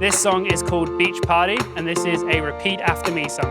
This song is called Beach Party, and this is a repeat after me song.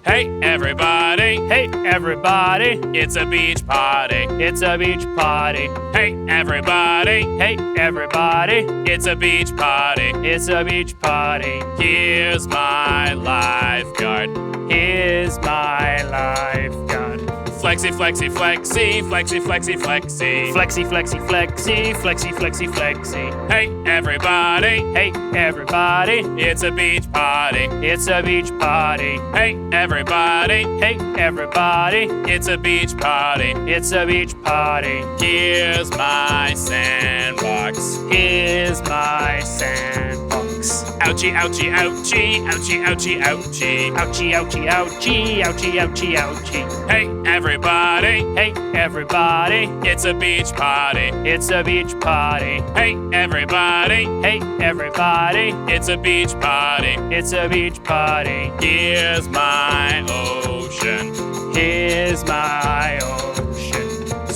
Hey everybody, Hey everybody, it's a beach party. it's a beach party. Hey everybody, Hey everybody, it's a beach party. it's a beach party. Here's my lifeguard. Here's my lifeguard. Flexi, flexi, flexi, flexi, flexi, flexi. Flexi, flexi, flexi, flexi, flexi, flexi. Hey everybody, Hey everybody, it's a beach party. it's a beach party. Hey everybody, Hey everybody, it's a beach party. it's a beach party. Here's my sandbox. Here's my sandbox. Ouchie, ouchie, ouchie, ouchie, ouchie, ouchie. Ouchie, ouchie, ouchie, ouchie, ouchie, ouchie. Hey everybody, Hey everybody, it's a beach party. it's a beach party. Hey everybody, Hey everybody, it's a beach party. it's a beach party. Here's my ocean. Here's my ocean.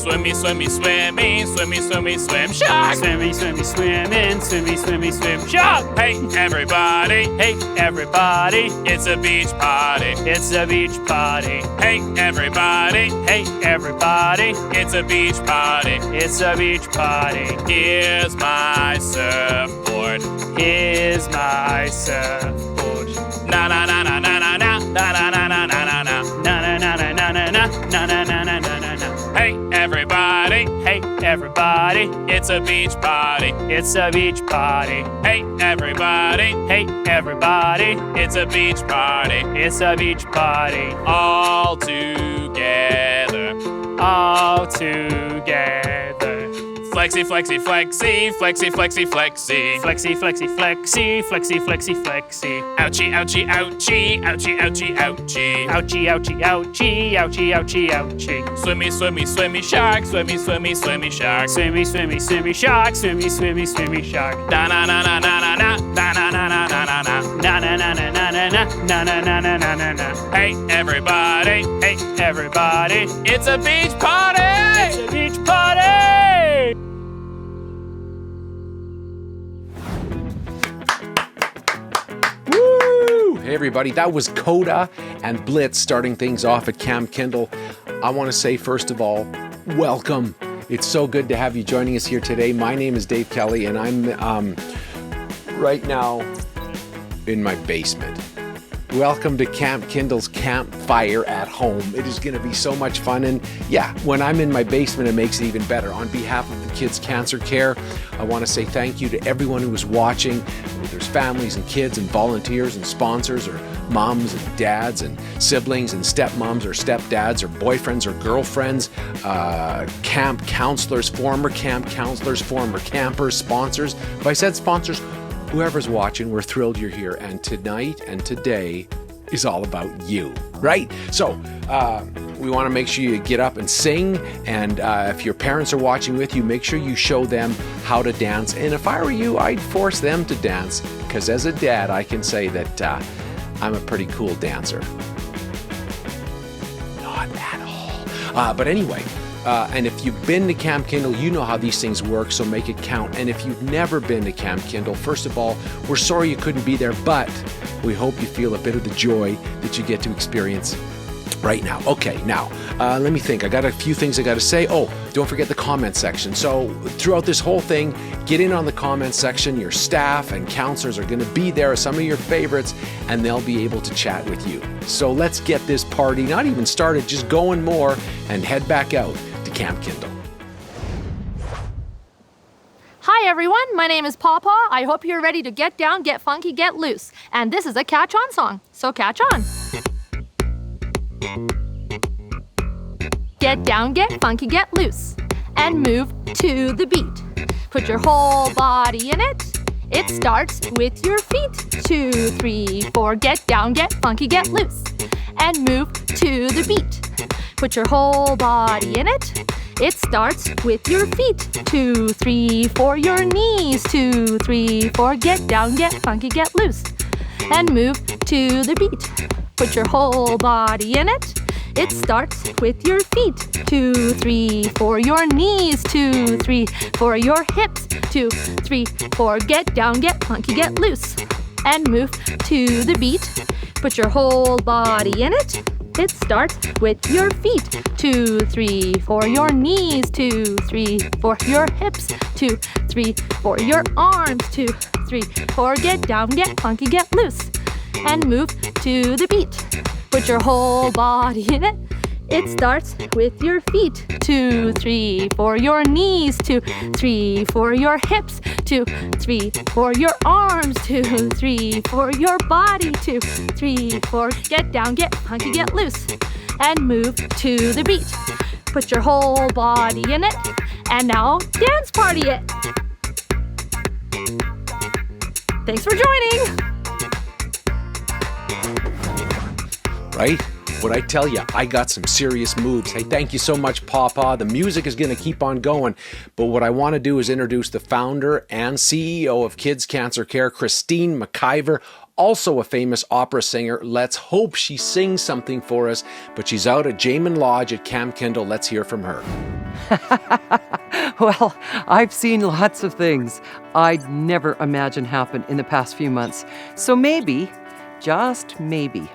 Swimmy, swimmy, swimmy, swimmy, swimmy, swim shark. Swimmy, swimmy, swimming, swimmy, swimmy, swim shark. Hey everybody, Hey everybody, it's a beach party. it's a beach party. Hey everybody, Hey everybody, it's a beach party. it's a beach party. Here's my surfboard. Here's my surfboard. Na na na na na na na na na na na na na. Na na na na na na na na na na na na na na. Hey everybody, Hey everybody, it's a beach party. it's a beach party. Hey everybody, Hey everybody, it's a beach party. it's a beach party. All together. All together. Flexi, flexi, flexi, flexi, flexi, flexi. Flexi, flexi, flexi, flexi, flexi, flexi. Ouchie, ouchie, ouchie, ouchie, ouchie, ouchie. Ouchie, ouchie, ouchie, ouchie, ouchie, ouchie. Swimmy, swimmy, swimmy shark, swimmy, swimmy, swimmy shark. Swimmy, swimmy, swimmy shark, swimmy, swimmy, swimmy shark. Na na na na na na na na na na na na na na. Na na na na na na na na na na na na na na. Hey everybody, Hey everybody, it's a beach party. it's a beach party! Woo! Hey everybody, that was Coda and Blitz starting things off at Camp Kindle. I want to say first of all, welcome. It's so good to have you joining us here today. My name is Dave Kelly and I'm right now in my basement. Welcome to Camp Kindle's Campfire at Home. It is going to be so much fun. And yeah, when I'm in my basement, it makes it even better. On behalf of the Kids Cancer Care, I want to say thank you to everyone who is watching. There's families and kids and volunteers and sponsors or moms and dads and siblings and stepmoms or stepdads or boyfriends or girlfriends, camp counselors, former camp counselors, former campers, sponsors. If I said sponsors, whoever's watching, we're thrilled you're here. And tonight and today is all about you, right? So we want to make sure you get up and sing. And if your parents are watching with you, make sure you show them how to dance. And if I were you, I'd force them to dance. Because as a dad, I can say that I'm a pretty cool dancer. Not at all. But anyway, and if you've been to Camp Kindle, you know how these things work, so make it count. And if you've never been to Camp Kindle, first of all, we're sorry you couldn't be there, but we hope you feel a bit of the joy that you get to experience right now. Okay, now, let me think. I got a few things I got to say. Oh, don't forget the comment section. So throughout this whole thing, get in on the comment section. Your staff and counselors are going to be there, some of your favorites, and they'll be able to chat with you. So let's get this party not even started, just going more, and head back out to Camp Kindle. Hi everyone, my name is Pawpaw. I hope you're ready to get down, get funky, get loose. And this is a catch-on song, so catch on. Get down, get funky, get loose, and move to the beat. Put your whole body in it. It starts with your feet. 2, 3, 4, get down, get funky, get loose, and move to the beat. Put your whole body in it. It starts with your feet. 2, 3, 4, your knees. 2, 3, 4, get down, get funky, get loose, and move to the beat. Put your whole body in it. It starts with your feet. 2, 3, 4. Your knees. 2, 3, 4. Your hips. 2, 3, 4. Get down, get funky, get loose. And move to the beat. Put your whole body in it. It starts with your feet. 2, 3, 4. Your knees. 2, 3, 4. Your hips. 2, 3, 4. Your arms. 2, 3, 4. Get down, get funky, get loose. And move to the beat. Put your whole body in it. It starts with your feet. 2, 3, 4. Your knees. 2, 3, 4. Your hips. 2, 3, 4. Your arms. 2, 3, 4. Your body. 2, 3, 4. Get down, get funky, get loose. And move to the beat. Put your whole body in it. And now dance party it. Thanks for joining. Right? What I tell you, I got some serious moves. Hey, thank you so much, Papa. The music is going to keep on going. But what I want to do is introduce the founder and CEO of Kids Cancer Care, Christine McIver, also a famous opera singer. Let's hope she sings something for us. But she's out at Jamin Lodge at Camp Kindle. Let's hear from her. Well, I've seen lots of things I'd never imagine happen in the past few months. So maybe, just maybe.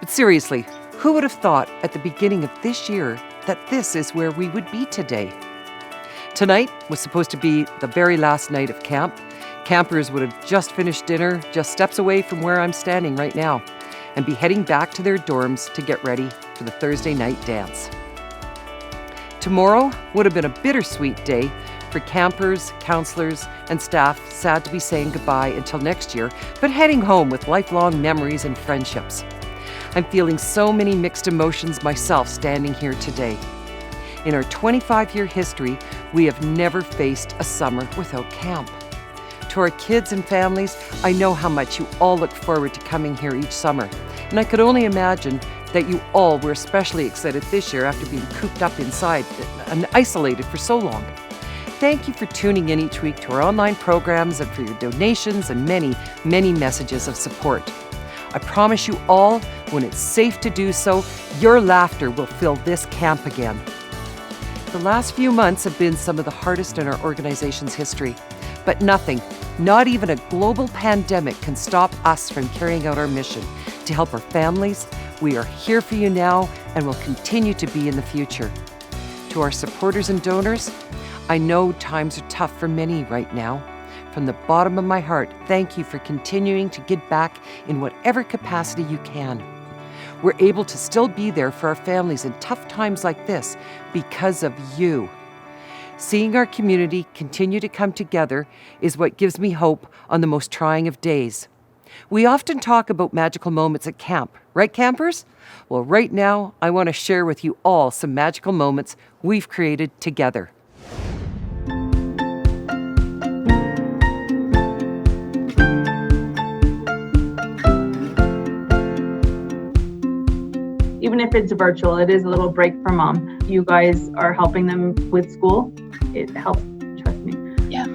But seriously, who would have thought at the beginning of this year that this is where we would be today? Tonight was supposed to be the very last night of camp. Campers would have just finished dinner, just steps away from where I'm standing right now, and be heading back to their dorms to get ready for the Thursday night dance. Tomorrow would have been a bittersweet day for campers, counselors, and staff sad to be saying goodbye until next year, but heading home with lifelong memories and friendships. I'm feeling so many mixed emotions myself standing here today. In our 25-year history, we have never faced a summer without camp. To our kids and families, I know how much you all look forward to coming here each summer, and I could only imagine that you all were especially excited this year after being cooped up inside and isolated for so long. Thank you for tuning in each week to our online programs and for your donations and many, many messages of support. I promise you all, when it's safe to do so, your laughter will fill this camp again. The last few months have been some of the hardest in our organization's history, but nothing, not even a global pandemic, can stop us from carrying out our mission to help our families. We are here for you now and will continue to be in the future. To our supporters and donors, I know times are tough for many right now. From the bottom of my heart, thank you for continuing to give back in whatever capacity you can. We're able to still be there for our families in tough times like this because of you. Seeing our community continue to come together is what gives me hope on the most trying of days. We often talk about magical moments at camp, right, campers? Well, right now, I want to share with you all some magical moments we've created together. Even if it's virtual, it is a little break for mom. You guys are helping them with school. It helps, trust me. Yeah.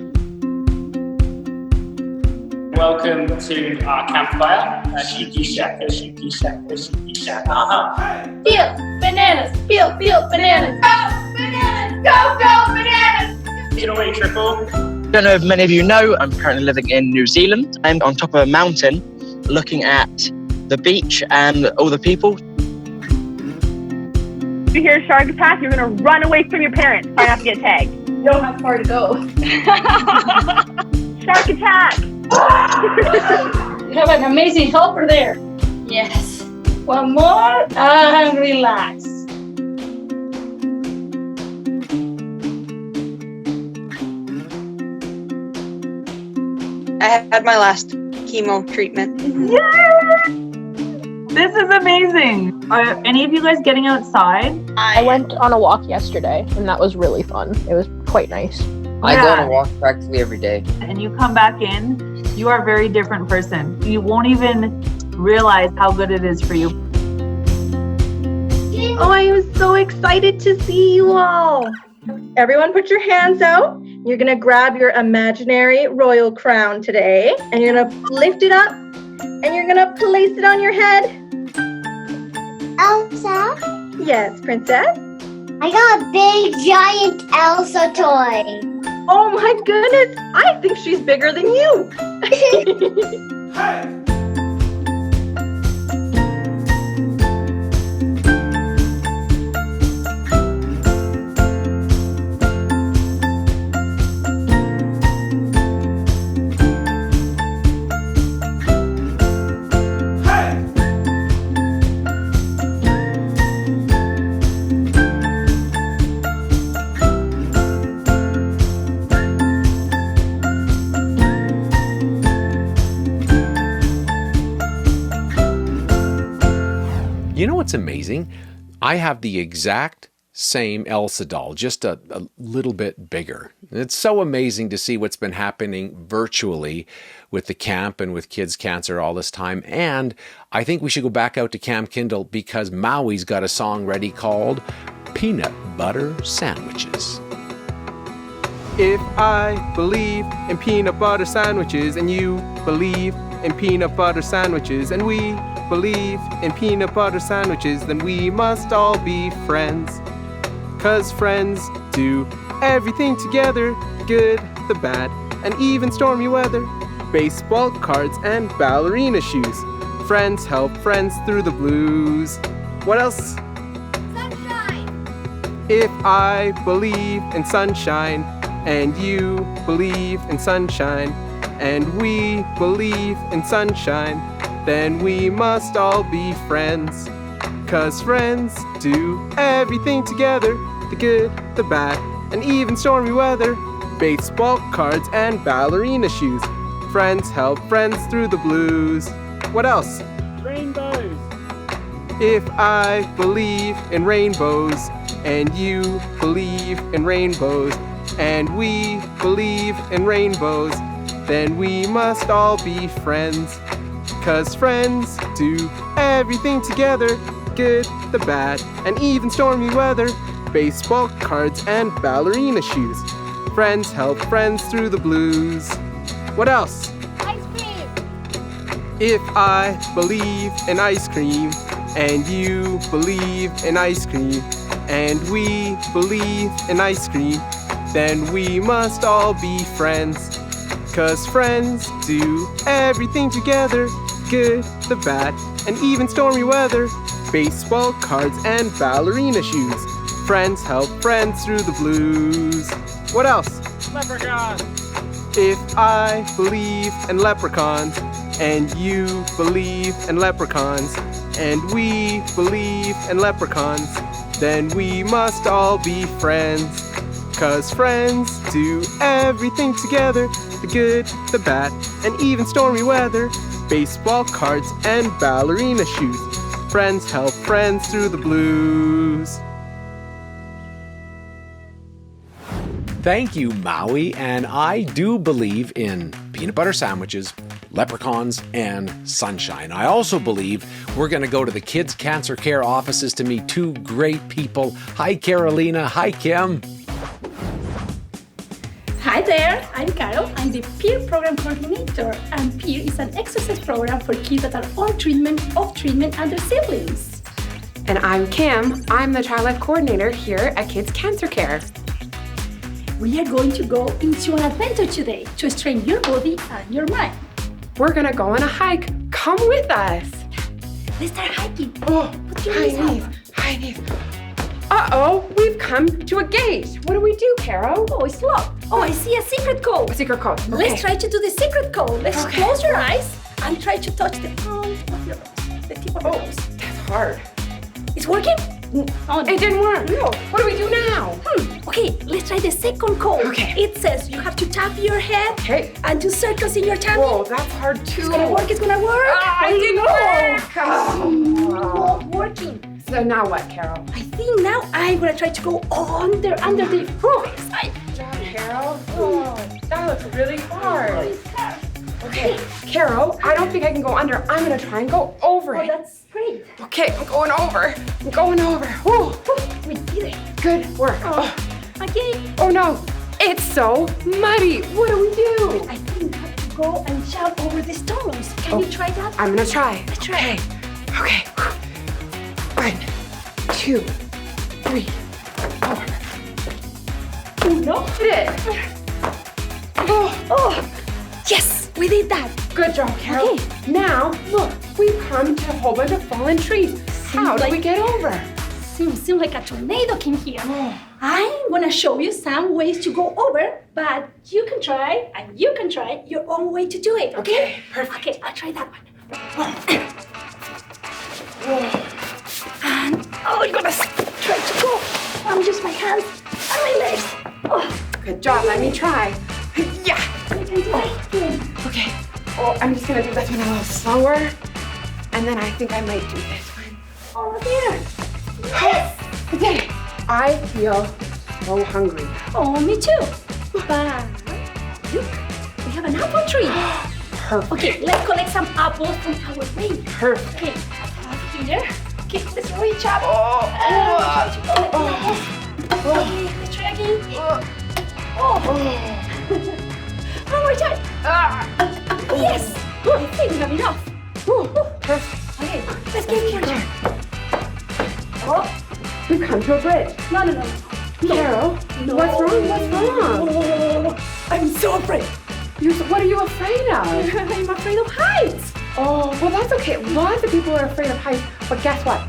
Welcome to our Campfire. Shiki shaka, shiki shaka, shiki shaka. Peel bananas, peel bananas. Go bananas, go bananas. Get away, Triple. I don't know if many of you know, I'm currently living in New Zealand. I'm on top of a mountain looking at the beach and all the people. If you hear a shark attack, you're gonna run away from your parents. Try not to get tagged. You don't have far to go. Shark attack! You have an amazing helper there. Yes. One more and relax. I had my last chemo treatment. Yay! This is amazing. Are any of you guys getting outside? I went on a walk yesterday, and that was really fun. It was quite nice. I go on a walk practically every day. And you come back in, you are a very different person. You won't even realize how good it is for you. Oh, I was so excited to see you all. Everyone put your hands out. You're gonna grab your imaginary royal crown today, and you're gonna lift it up, and you're gonna place it on your head. Elsa? Yes, Princess? I got a big giant Elsa toy. Oh my goodness, I think she's bigger than you. You know what's amazing? I have the exact same Elsa doll, just a little bit bigger. It's so amazing to see what's been happening virtually with the camp and with Kids Cancer all this time. And I think we should go back out to Camp Kindle because Maui's got a song ready called Peanut Butter Sandwiches. If I believe in peanut butter sandwiches and you believe in peanut butter sandwiches and we believe in peanut butter sandwiches, then we must all be friends. 'Cause friends do everything together, the good, the bad, and even stormy weather. Baseball cards and ballerina shoes. Friends help friends through the blues. What else? Sunshine. If I believe in sunshine and you believe in sunshine and we believe in sunshine, then we must all be friends. 'Cause friends do everything together, the good, the bad, and even stormy weather. Baseball cards and ballerina shoes. Friends help friends through the blues. What else? Rainbows. If I believe in rainbows and you believe in rainbows and we believe in rainbows, then we must all be friends. 'Cause friends do everything together, good, the bad, and even stormy weather. Baseball cards and ballerina shoes. Friends help friends through the blues. What else? Ice cream. If I believe in ice cream and you believe in ice cream and we believe in ice cream, then we must all be friends. 'Cause friends do everything together, good, the bad, and even stormy weather. Baseball cards and ballerina shoes. Friends help friends through the blues. What else? Leprechauns. If I believe in leprechauns and you believe in leprechauns and we believe in leprechauns, then we must all be friends. 'Cause friends do everything together, the good, the bad, and even stormy weather. Baseball cards and ballerina shoes. Friends help friends through the blues. Thank you, Maui, and I do believe in peanut butter sandwiches, leprechauns, and sunshine. I also believe we're going to go to the Kids Cancer Care offices to meet two great people. Hi, Carolina. Hi, Kim. Hi there, I'm Carol. I'm the Peer Program Coordinator, and Peer is an exercise program for kids that are on treatment, off treatment, and their siblings. And I'm Kim. I'm the Child Life Coordinator here at Kids Cancer Care. We are going to go into an adventure today to strengthen your body and your mind. We're gonna go on a hike. Come with us. Let's start hiking. Oh, Put your high knees knees, up. high knees. Uh-oh, we've come to a gate. What do we do, Carol? Oh, it's locked. Oh, I see a secret code. A secret code. Okay. Let's try to do the secret code. Let's Okay. close your eyes and try to touch the palm of your nose, the tip of your nose. That's hard. It's working? Oh, It didn't work. No. What do we do now? Okay, let's try the second code. Okay. It says you have to tap your head Okay. and do circles in your tummy. Whoa, that's hard too. It's gonna work, it's gonna work. Ah, it didn't work. Oh. Not working. So now what, Carol? I think now I'm gonna try to go under the side. Good job, Carol. Oh, that looks really hard. Okay, Carol, I don't think I can go under. I'm gonna try and go over Oh, it. that's great. Okay, I'm going over. I'm going over. Whew. We did it. Good work. Oh. Okay. Oh no, it's so muddy. What do we do? I think we have to go and shout over the stones. Can you try that? I'm gonna try. Let's try. Okay. 1, 2, 3, 4. Uno. Hit it. Oh, yes, we did that. Good job, Carol. Okay. Now, look, we've come to a whole bunch of fallen trees. How do we get over? Seems like a tornado came here. I'm gonna show you some ways to go over, but you can try and you can try your own way to do it, okay? Perfect. Okay, I'll try that one. And, I'm gonna try to go. I'll use my hands and my legs. Oh. Good job, let me try. Yeah. You can do it. Okay. Oh, I'm just gonna do this one a little slower. And then I think I might do this one. Oh, there. Yes. I did it. I feel so hungry. Oh, me too. But look, we have an apple tree. Perfect. Okay, let's collect some apples from our tree. Perfect. Okay, I have here. Okay, let's reach up. Oh. Try to collect the apples. Okay, let's try again. One more time. Yes. I think we have enough. Perfect. Okay, let's get here. Oh, we've come to a bridge. No. Carol, No. what's wrong? What's wrong? No. I'm so afraid. What are you afraid of? I'm afraid of heights. Oh, well, that's okay. Lots of people are afraid of heights, but guess what?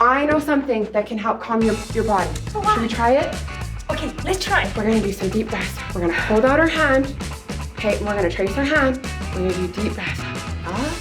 I know something that can help calm your body. Should we try it? Okay, let's try. We're gonna do some deep breaths. We're gonna hold out our hand. Okay, and we're gonna trace our hand. We're gonna do deep breaths. Up.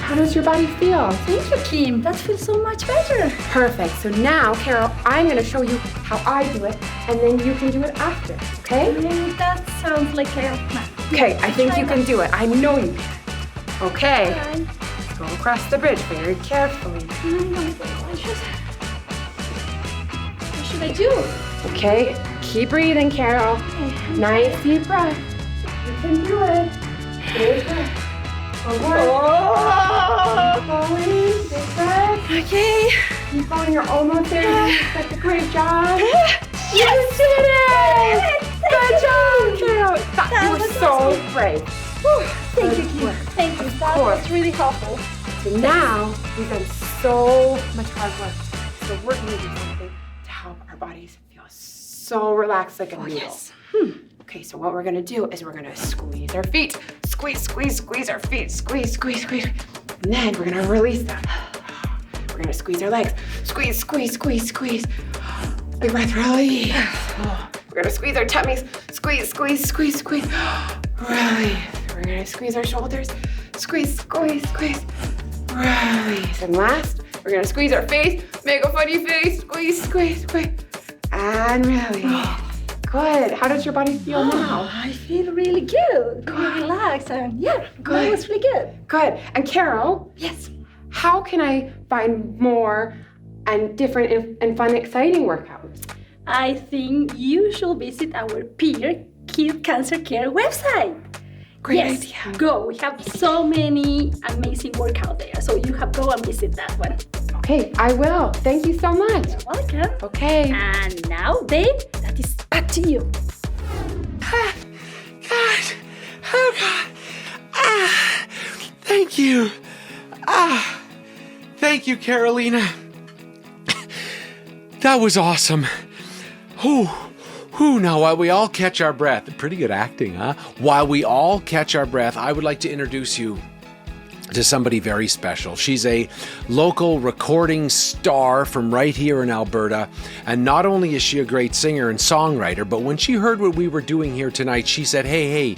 How does your body feel? Thank you, Kim. That feels so much better. Perfect. So now, Carol, I'm going to show you how I do it, and then you can do it after, okay? That sounds like a plan. Okay, I think you can do it. I know you can. Okay. Let's go across the bridge very carefully. What should I do? Okay, keep breathing, Carol. Okay. Nice deep breath. You can do it. Big breath. Keep going. Big breath. Okay. Keep going. You're almost there. That's a great job. You did it! Good job, Carol. You were so awesome. brave. Thank you, Kim. Thank you. That was really helpful. So now we've done so much hard work. So we're going to do something to help our bodies feel so relaxed like a noodle. Yes. Okay, so what we're going to do is we're going to squeeze our feet. Squeeze our feet. Squeeze. And then we're going to release them. We're going to squeeze our legs. Squeeze. Big breath, release. We're going to squeeze our tummies. Squeeze. Release. We're going to squeeze our shoulders. Squeeze. Release. And last, we're going to squeeze our face. Make a funny face. Squeeze. And release. Good. How does your body feel now? I feel really good. Really relaxed. And yeah, Good. That was really good. Good. And Carol? Yes. How can I find more and different and fun, exciting workouts? I think you should visit our peer Kid Cancer Care website. Great Yes, idea. go. We have so many amazing workouts there. So you have go and visit that one. Okay, I will. Thank you so much. You're welcome. Okay. And now, Dave, that is back to you. God. Oh, God. Thank you. Thank you, Carolina. That was awesome. Now, while we all catch our breath, pretty good acting, huh? While we all catch our breath, I would like to introduce you to somebody very special. She's a local recording star from right here in Alberta. And not only is she a great singer and songwriter, but when she heard what we were doing here tonight, she said, hey,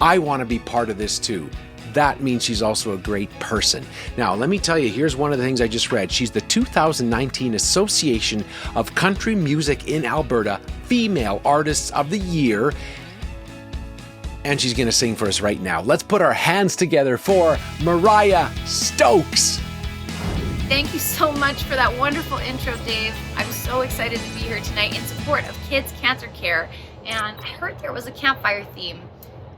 I want to be part of this too. That means she's also a great person. Now, let me tell you, here's one of the things I just read. She's the 2019 Association of Country Music in Alberta Female Artists of the Year. And she's going to sing for us right now. Let's put our hands together for Mariya Stokes. Thank you so much for that wonderful intro, Dave. I'm so excited to be here tonight in support of Kids Cancer Care. And I heard there was a campfire theme.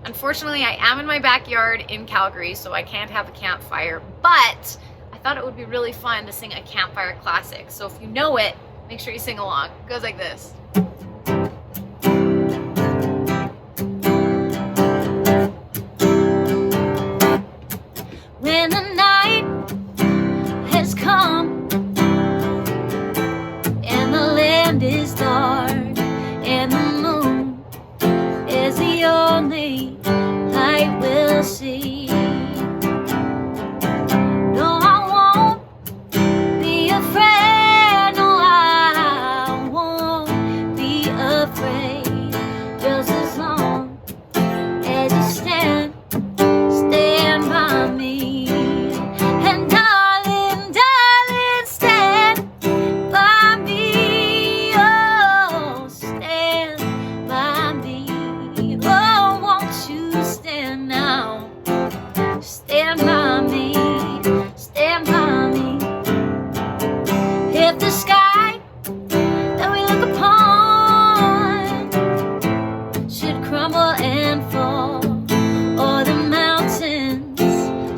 Unfortunately, I am in my backyard in Calgary, so I can't have a campfire, but I thought it would be really fun to sing a campfire classic. So if you know it, Make sure you sing along. It goes like this. When the night has come and the land is dark and the moon is the only light we'll see. No, I won't be afraid. No, I won't be afraid. Just as long as you stand by me. And darling, darling, stand by me. Oh, stand by me. Oh, won't you stand now? Stand by me. Stand by me. If the sky that we look upon should crumble and fall, or the mountains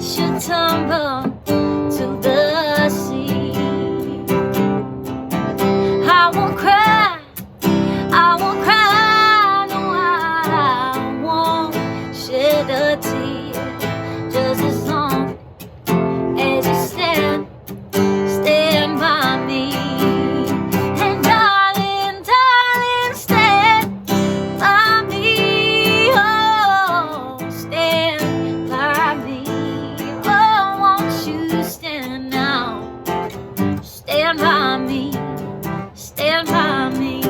should tumble to the sea, I won't cry, I won't cry, no, I won't shed a tear. Just as long as you stand by me. And darling, darling, stand by me. Oh, stand by me. Oh, won't you stand now? Stand by me. Stand by me.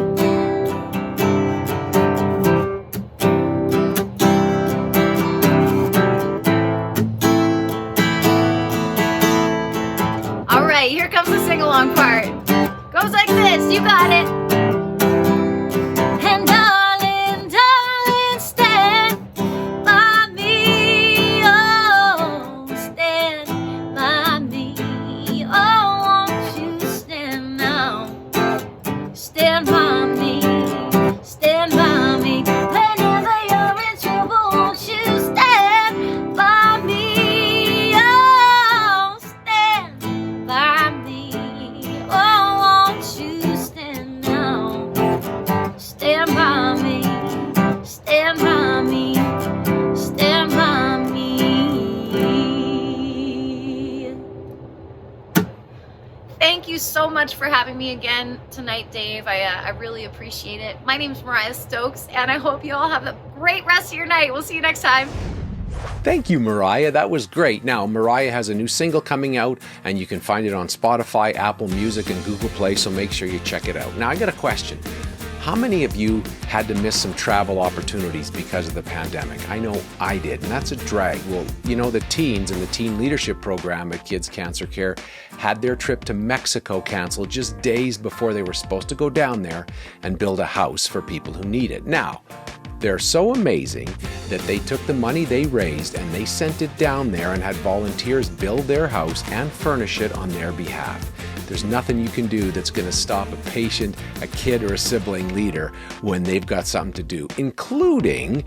All right, here comes the sing-along part. Goes like this. You got it. And darling, darling, stand by me. Oh, stand by me. Oh, won't you stand now? Stand by me. Stand by me. Whenever you're in trouble, won't you stand by me? Oh, stand by me. Oh, won't you stand now? Stand by me. Stand by me. Stand by me. Thank you so much for having me again tonight, Dave. I really appreciate it. My name's Mariya Stokes, and I hope you all have a great rest of your night. We'll see you next time. Thank you, Mariya. That was great. Now, Mariya has a new single coming out, and you can find it on Spotify, Apple Music, and Google Play, so make sure you check it out. Now, I got a question. How many of you had to miss some travel opportunities because of the pandemic? I know I did, and that's a drag. Well, you know, the teens in the Teen Leadership Program at Kids Cancer Care had their trip to Mexico canceled just days before they were supposed to go down there and build a house for people who need it. Now, they're so amazing that they took the money they raised and they sent it down there and had volunteers build their house and furnish it on their behalf. There's nothing you can do that's going to stop a patient, a kid, or a sibling leader when they've got something to do, including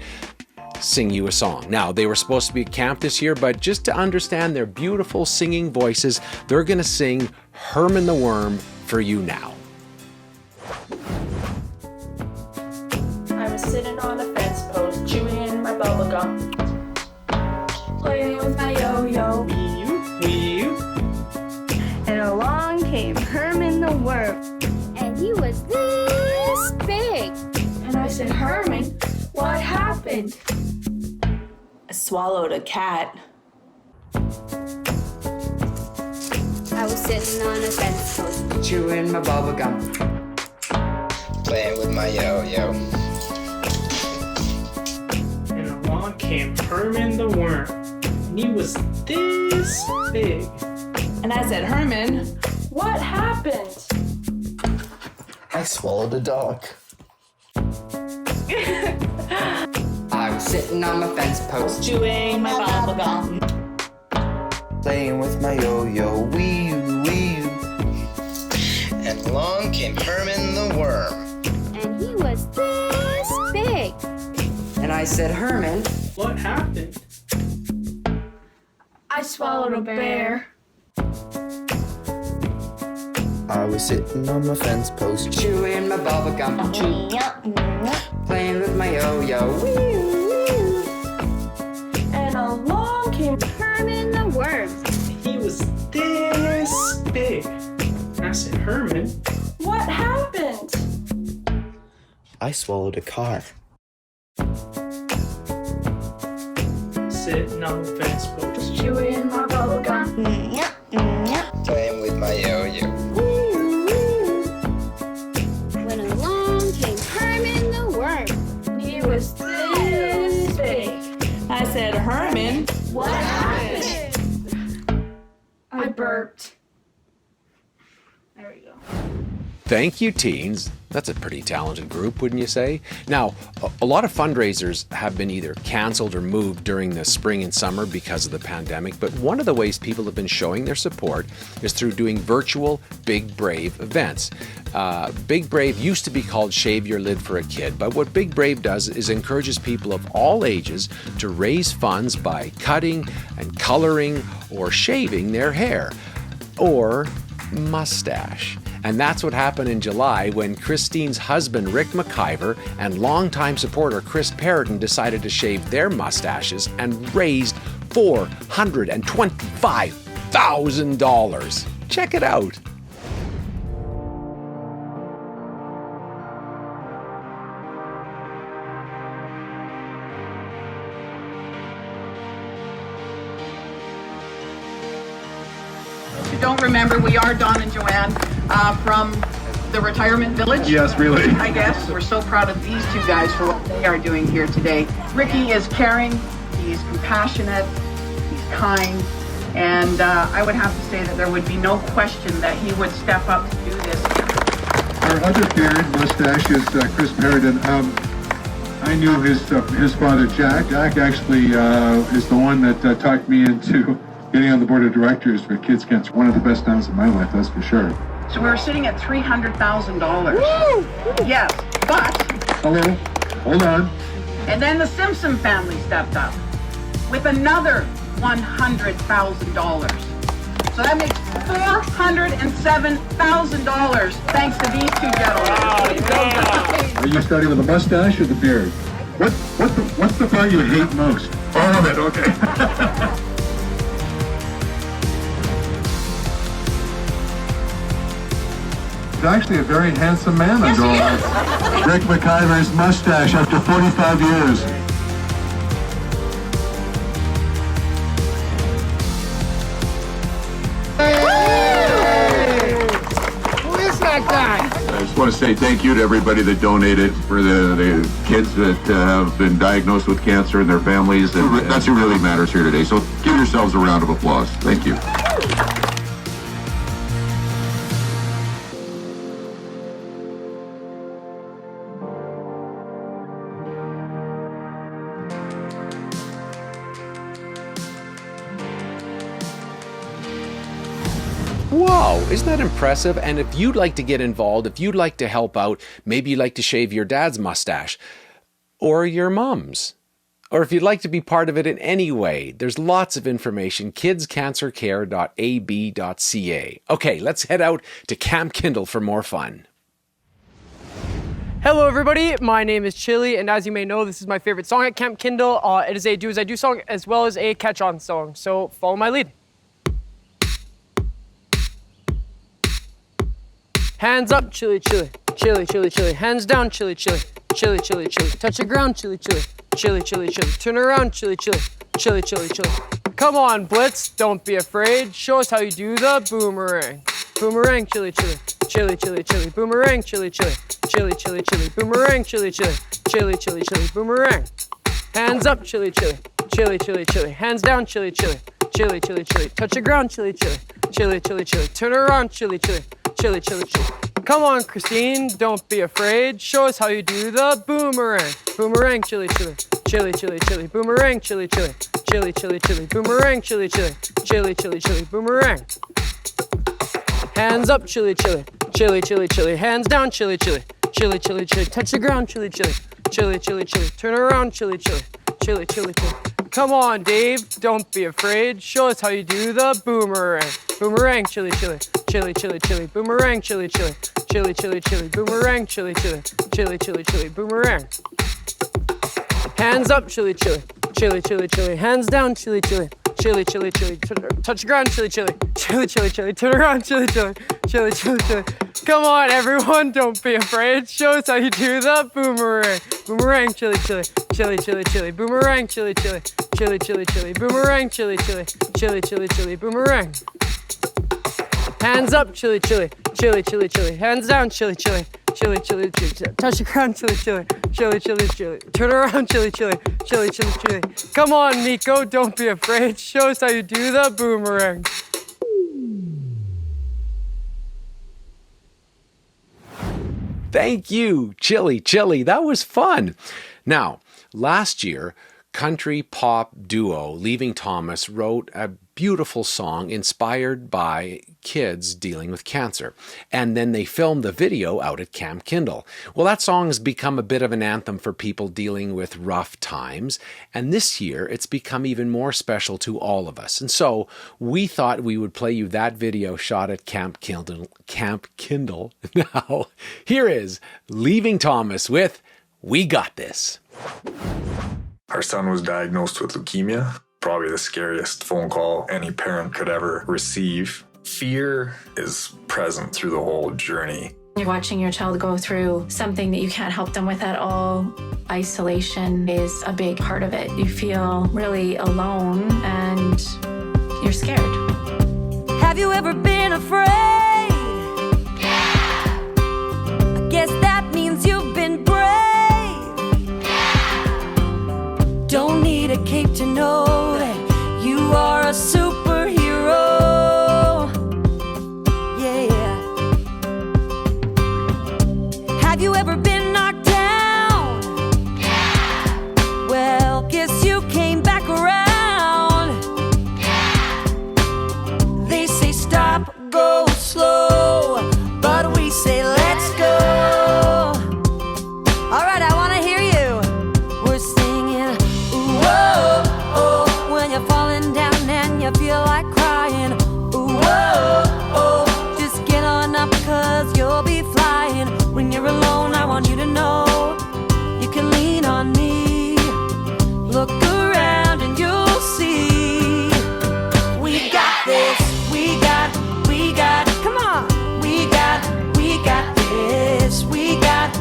sing you a song. Now, they were supposed to be at camp this year, but just to understand their beautiful singing voices, they're going to sing Herman the Worm for you now. I was sitting on a fence post, chewing my bubble gum, playing with my yo-yo. And along came Herman the Worm. And he was this big. And I said, Herman, what happened? I swallowed a cat. I was sitting on a fence post, chewing my bubble gum, playing with my yo-yo. And along came Herman the Worm. And he was this big. And I said, Herman, what happened? I swallowed a dog. I was sitting on my fence post, chewing my bubble gum, playing with my yo-yo, wee-oo. And along came Herman the Worm. And he was this big. and I said, Herman, what happened? I swallowed a bear. I was sitting on my fence post, chewing my bubble gum, playing with my yo-yo. And along came Herman the worm. He was this big. I said, Herman. What happened? I swallowed a car. Sitting on the fence post. Chewing my bubble gum. Playing with my yo-yo. When along came Herman the worm. He was this big. I said, Herman. What happened? I burped. There we go. Thank you, teens. That's a pretty talented group, wouldn't you say? Now, a lot of fundraisers have been either canceled or moved during the spring and summer because of the pandemic, but one of the ways people have been showing their support is through doing virtual Big Brave events. Big Brave used to be called Shave Your Lid for a Kid, but what Big Brave does is encourages people of all ages to raise funds by cutting and coloring or shaving their hair or mustache. And that's what happened in July when Christine's husband, Rick McIver, and longtime supporter Chris Perriton decided to shave their mustaches and raised $425,000. Check it out. If you don't remember, we are Don and Joanne from the retirement village. Yes, really. I guess we're so proud of these two guys for what they are doing here today. Ricky is caring, he's compassionate, he's kind, and I would have to say that there would be no question that he would step up to do this. Our other beard mustache is Chris Perriton. I knew his father, Jack. Jack actually is the one that talked me into getting on the board of directors for Kids Cancer. One of the best times of my life, that's for sure. So we were sitting at $300,000. Yes, but... Hello, hold on. And then the Simpson family stepped up with another $100,000. So that makes $407,000 thanks to these two gentlemen. Are you starting with the mustache or the beard? What's the part you hate most? All of it, okay. He's actually a very handsome man under all that. Rick McIver's mustache after 45 years. Who is that guy? I just want to say thank you to everybody that donated for the kids that have been diagnosed with cancer and their families. And that's who really matters here today. So give yourselves a round of applause. Thank you. Whoa, isn't that impressive? And if you'd like to get involved, if you'd like to help out, maybe you'd like to shave your dad's mustache or your mom's, or if you'd like to be part of it in any way, there's lots of information, kidscancercare.ab.ca. Okay, let's head out to Camp Kindle for more fun. Hello everybody, my name is Chili, and as you may know, this is my favorite song at Camp Kindle. It is a do as I do song as well as a catch-on song, so follow my lead. Hands up, chili, chili, chili, chili, chili. Hands down, chili, chili, chili, chili, chili. Touch the ground, chili, chili, chili, chili, chili. Turn around, chili, chili, chili, chili, chili. Come on, Blitz, don't be afraid. Show us how you do the boomerang. Boomerang, chili, chili, chili, chili, chili. Boomerang, chili, chili, chili, chili, chili. Boomerang, chili, chili, chili, chili, chili. Boomerang. Hands up, chili, chili, chili, chili, chili. Hands down, chili, chili, chili, chili, chili. Touch the ground, chili, chili, chili, chili, chili. Turn around, chili, chili. Chili, chili, chili. Come on, Christine, don't be afraid. Show us how you do the boomerang. Boomerang, chili, chili, chili, chili, chili. Boomerang, chili, chili, chili, chili, chili. Boomerang, chili, chili, chili, chili, chili. Boomerang. Hands up, chili, chili, chili, chili, chili. Hands down, chili, chili, chili, chili, chili. Touch the ground, chili, chili, chili, chili, chili. Turn around, chili, chili, chili, chili, chili. Come on, Dave, don't be afraid. Show us how you do the boomerang. Boomerang, chili, chili, chili, chili, chili, boomerang, chili, chili, chili, chili, chili, boomerang, chili, chili, chili, chili, chili, boomerang. Hands up, chili, chili, chili, chili, chili, hands down, chili, chili, chili, chili, chili, touch the ground, chili, chili, chili, chili, chili, turn around, chili, chili, chili, chili, chili. Come on, everyone, don't be afraid. Show us how you do the boomerang. Boomerang, chili, chili, chili, chili, chili, boomerang, chili, chili, chili, chili, chili, boomerang, chili, chili, chili, chili, chili, boomerang. Hands up, chili, chili, chili, chili, chili, hands down, chili, chili, chili, chili, chili, touch the ground, chili, chili, chili, chili, chili, turn around, chili, chili, chili, chili, chili. Come on, Miko, don't be afraid. Show us how you do the boomerang. Thank you, Chili Chili. That was fun. Now, last year, country pop duo Leaving Thomas wrote a beautiful song inspired by kids dealing with cancer. And then they filmed the video out at Camp Kindle. Well, that song has become a bit of an anthem for people dealing with rough times. And this year, it's become even more special to all of us. And so we thought we would play you that video shot at Camp Kindle. Now, here is Leaving Thomas with We Got This. Our son was diagnosed with leukemia, probably the scariest phone call any parent could ever receive. Fear is present through the whole journey. You're watching your child go through something that you can't help them with at all. Isolation is a big part of it. You feel really alone and you're scared. Have you ever been afraid? Yeah. I guess that means you've been brave. Don't need a cape to know that you are a superhero. Yeah. Have you ever been knocked down? Yeah. Well, guess you came back around. Yeah. They say stop, go slow, but we say let's go. All right, I want to hear you. We're singing. Whoa, oh, when you're falling down and you feel like crying. Ooh, whoa, oh, just get on up cause you'll be flying. When you're alone, I want you to know you can lean on me. Look around and you'll see we got this, we got, come on. We got this, we got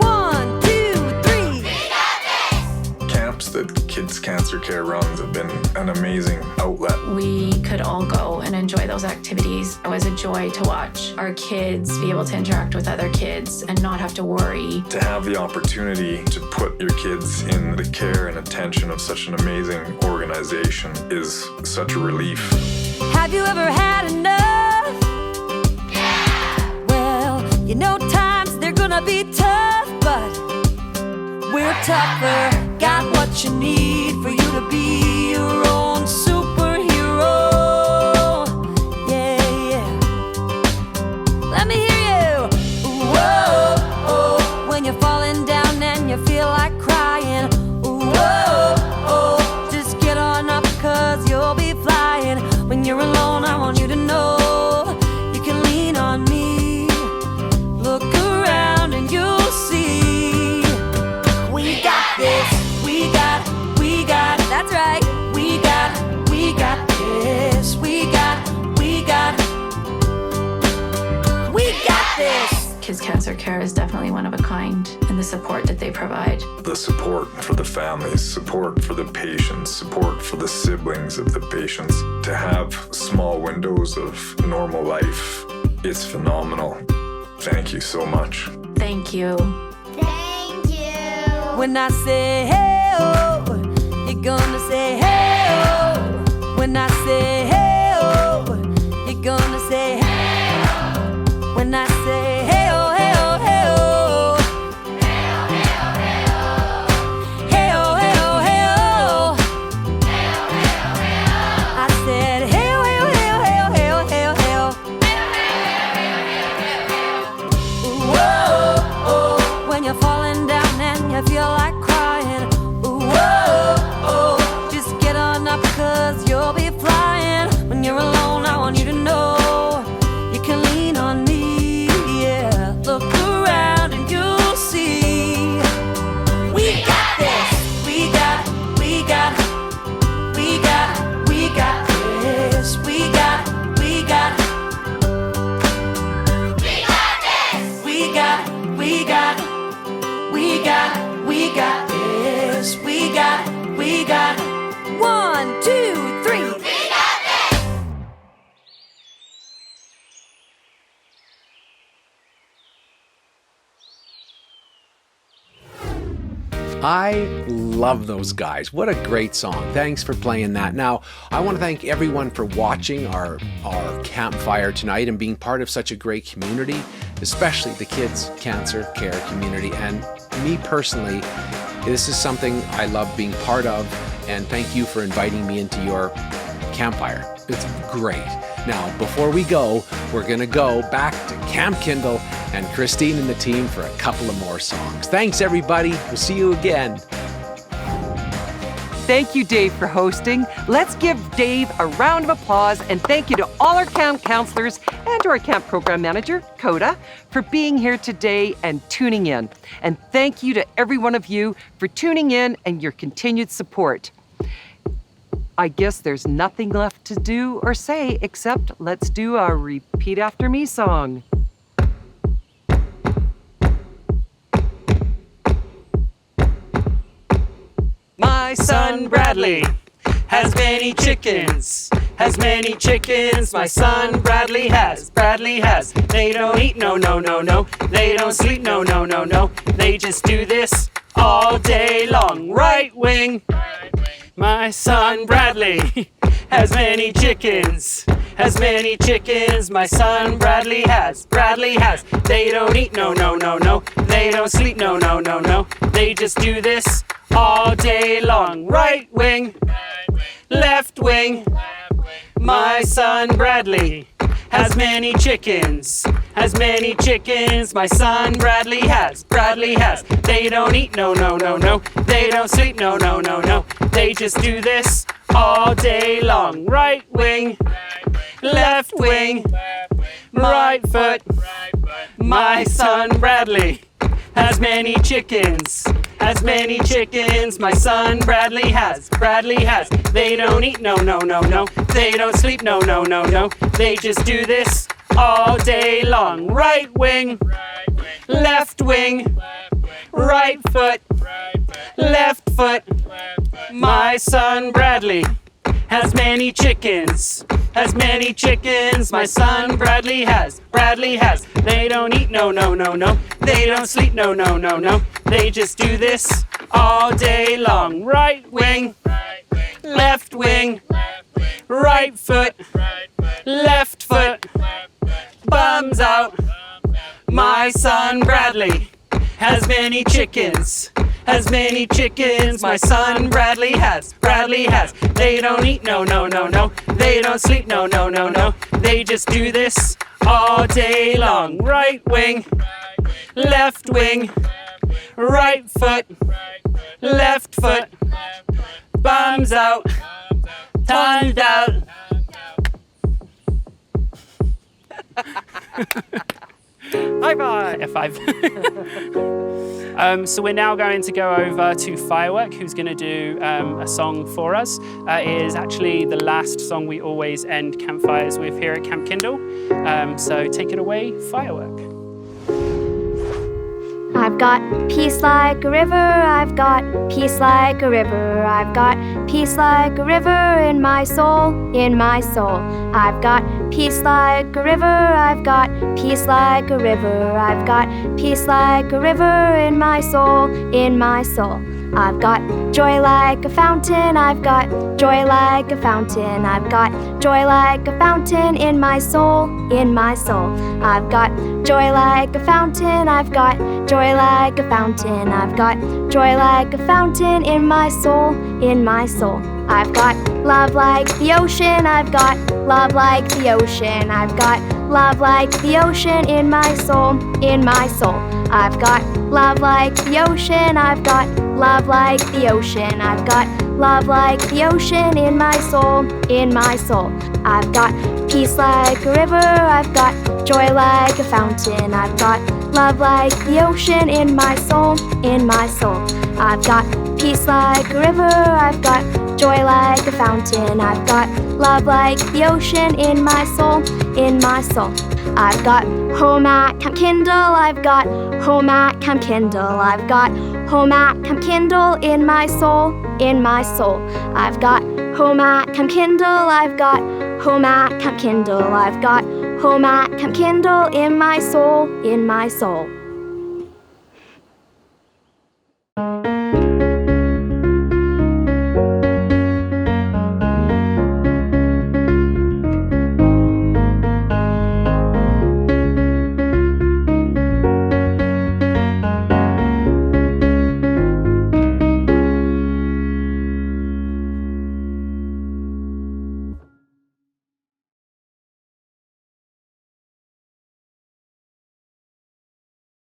1, 2, 3. Camps that Kids Cancer Care runs have been an amazing outlet. We could all go and enjoy those activities. It was a joy to watch our kids be able to interact with other kids and not have to worry. To have the opportunity to put your kids in the care and attention of such an amazing organization is such a relief. Have you ever had enough? Yeah. Well, you know times they're gonna be tough, but we're tougher. Got what you need for you to be your own superhero. Yeah, yeah. Let me hear you. Whoa, oh, when you're falling down and you feel like crying. Whoa, oh, just get on up cause you'll be flying. When you're alone, I want you to know you can lean on me. Look around and you'll see we got this, we got, that's right. We got this, we got this. Kids Cancer Care is definitely one of a kind in the support that they provide. The support for the families, support for the patients, support for the siblings of the patients. To have small windows of normal life, it's phenomenal. Thank you so much. Thank you. Thank you. When I say hey oh, you're gonna say hey oh. When I say hey oh, you're gonna say hey oh. When I say hey oh, hey oh, hey oh. Hey oh, hey oh, hey oh. I said hey oh, hey oh, hey oh, hey oh, hey oh, hey oh. Whoa, oh, when you're falling down and you feel like crying. Whoa, oh, just get on up cause you'll be flying. we got this. We got 1, 2, 3. We got this. I love those guys. What a great song. Thanks for playing that. Now, I want to thank everyone for watching our campfire tonight and being part of such a great community, especially the kids' cancer care community. And me personally, this is something I love being part of, and thank you for inviting me into your campfire. It's great. Now, before we go, we're going to go back to Camp Kindle and Christine and the team for a couple of more songs. Thanks, everybody. We'll see you again. Thank you, Dave, for hosting. Let's give Dave a round of applause, and thank you to all our camp counselors and to our camp program manager, Coda, for being here today and tuning in. And thank you to every one of you for tuning in and your continued support. I guess there's nothing left to do or say except let's do a repeat after me song. My son Bradley has many chickens. Has many chickens. My son Bradley has. Bradley has. They don't eat, no. They don't sleep, no. They just do this all day long. Right wing. My son Bradley has many chickens. Has many chickens. My son Bradley has. Bradley has. They don't eat, no. They don't sleep, no. They just do this all day long. Right wing, left wing. My son Bradley has many chickens. Has many chickens. My son Bradley has. Bradley has. They don't eat, no. They don't sleep, no. They just do this all day long. Right wing, left wing, right foot. My son Bradley has many chickens. Has many chickens. My son Bradley has. Bradley has. They don't eat, no. They don't sleep, no. They just do this all day long. Right wing, left wing, right foot, left foot. My son Bradley has many chickens. Has many chickens. My son Bradley has. Bradley has. They don't eat, no. They don't sleep, no. They just do this all day long. Right wing, left wing, right foot, left foot. Bums out. My son Bradley has many chickens. Has many chickens. My son Bradley has. Bradley has. They don't eat, no. They don't sleep, no. They just do this all day long. Right wing, left wing, right foot, left foot. Bums out. Timed out. High five. F5. So we're now going to go over to Firework, who's going to do a song for us. It is actually the last song we always end campfires with here at Camp Kindle. So take it away, Firework. I've got peace like a river, I've got peace like a river, I've got peace like a river in my soul, in my soul. I've got peace like a river, I've got peace like a river, I've got peace like a river in my soul, in my soul. I've got joy like a fountain, I've got joy like a fountain, I've got joy like a fountain in my soul, in my soul. I've got joy like a fountain, I've got joy like a fountain, I've got joy like a fountain in my soul, in my soul. I've got love like the ocean, I've got love like the ocean, I've got love like the ocean in my soul, in my soul. I've got love like the ocean, I've got love like the ocean, I've got love like the ocean in my soul, in my soul. I've got peace like a river, I've got joy like a fountain, I've got love like the ocean in my soul, in my soul. I've got peace like a river, I've got joy like a fountain, I've got love like the ocean in my soul, in my soul. I've got home at Camp Kindle. I've got home at Camp Kindle. I've got home at Camp Kindle in my soul, in my soul. I've got home at Camp Kindle. I've got home at Camp Kindle. I've got home at Camp Kindle in my soul, in my soul.